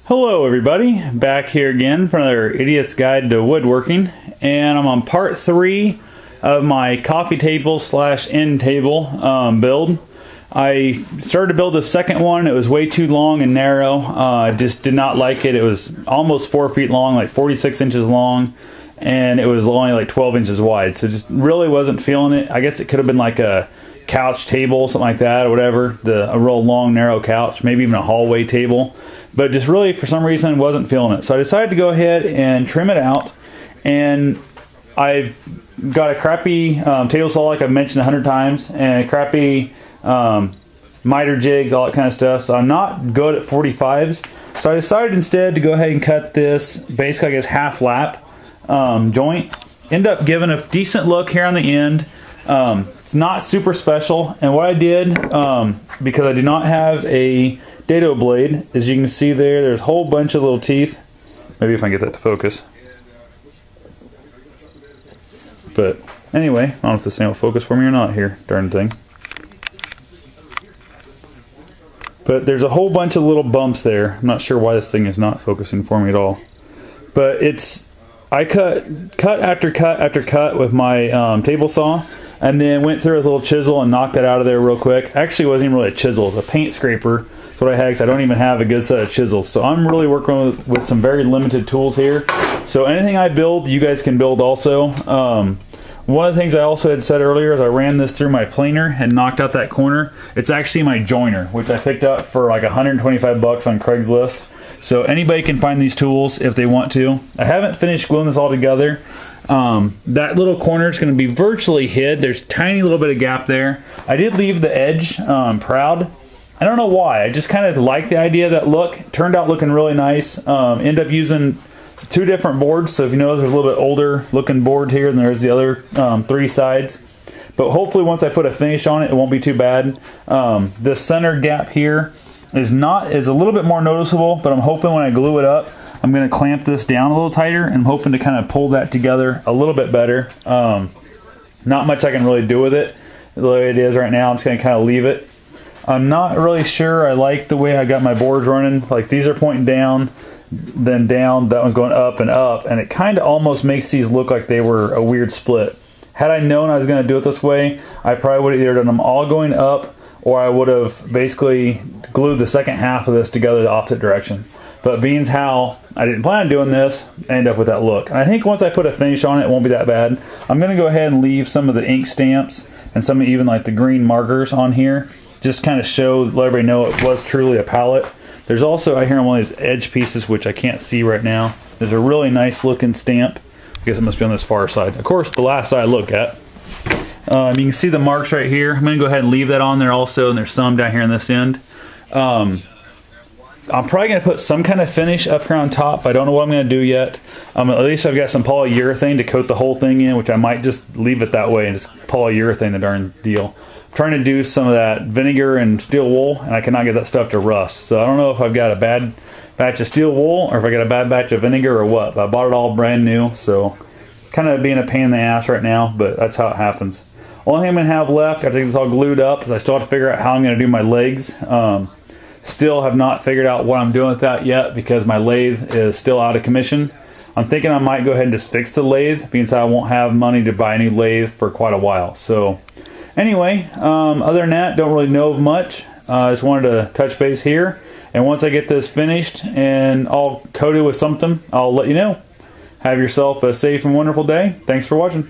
Hello everybody, back here again for another Idiot's Guide to Woodworking, and I'm on part 3 of my coffee table slash end table build. I started to build the second one. It was way too long and narrow. I just did not like it. It was almost 4 feet long, like 46 inches long, and it was only like 12 inches wide, so just really wasn't feeling it. I guess it could have been like a couch table, something like that, or whatever, a real long narrow couch, maybe even a hallway table, but just really for some reason wasn't feeling it. So I decided to go ahead and trim it out, and I've got a crappy table saw, like I've mentioned 100 times, and a crappy miter jigs, all that kind of stuff, so I'm not good at 45s. So I decided instead to go ahead and cut this basically, I guess, half lap joint. End up giving a decent look here on the end. It's not super special, and what I did, because I do not have a dado blade, as you can see there's a whole bunch of little teeth. Maybe if I can get that to focus. But anyway, I don't know if this thing will focus for me or not here, darn thing. But there's a whole bunch of little bumps there. I'm not sure why this thing is not focusing for me at all. But I cut after cut after cut with my table saw, and then went through with a little chisel and knocked that out of there real quick. Actually, it wasn't even really a chisel, it was a paint scraper. That's what I had, because I don't even have a good set of chisels. So I'm really working with some very limited tools here. So anything I build, you guys can build also. One of the things I also had said earlier is I ran this through my planer and knocked out that corner. It's actually my joiner, which I picked up for like 125 bucks on Craigslist. So anybody can find these tools if they want to. I haven't finished gluing this all together. That little corner is going to be virtually hid. There's a tiny little bit of gap there. I did leave the edge proud. I don't know why. I just kind of like the idea of that look. It turned out looking really nice. End up using 2 different boards. So if you notice, there's a little bit older looking board here, and there's the other 3 sides. But hopefully once I put a finish on it, it won't be too bad. The center gap here is a little bit more noticeable, but I'm hoping when I glue it up, I'm going to clamp this down a little tighter, and I'm hoping to kind of pull that together a little bit better. Not much I can really do with it the way it is right now. I'm just going to kind of leave it. I'm not really sure I like the way I got my boards running. Like, these are pointing down, then down, that one's going up, and it kind of almost makes these look like they were a weird split. Had I known I was going to do it this way, I probably would have either done them all going up, or I would have basically glued the second half of this together the opposite direction. But being how I didn't plan on doing this, I end up with that look. And I think once I put a finish on it, it won't be that bad. I'm going to go ahead and leave some of the ink stamps and some even like the green markers on here. Just kind of let everybody know it was truly a pallet. There's also, I hear on one of these edge pieces, which I can't see right now, there's a really nice looking stamp. I guess it must be on this far side. Of course, the last side I look at. You can see the marks right here. I'm going to go ahead and leave that on there also, and there's some down here on this end. I'm probably going to put some kind of finish up here on top. I don't know what I'm going to do yet. At least I've got some polyurethane to coat the whole thing in, which I might just leave it that way and just polyurethane the darn deal. I'm trying to do some of that vinegar and steel wool, and I cannot get that stuff to rust. So I don't know if I've got a bad batch of steel wool or if I got a bad batch of vinegar or what. But I bought it all brand new, so kind of being a pain in the ass right now, but that's how it happens. Only thing I'm going to have left after this all glued up is I still have to figure out how I'm going to do my legs. Still have not figured out what I'm doing with that yet because my lathe is still out of commission. I'm thinking I might go ahead and just fix the lathe, being that I won't have money to buy a new lathe for quite a while. So anyway, other than that, don't really know of much. I just wanted to touch base here. And once I get this finished and all coated with something, I'll let you know. Have yourself a safe and wonderful day. Thanks for watching.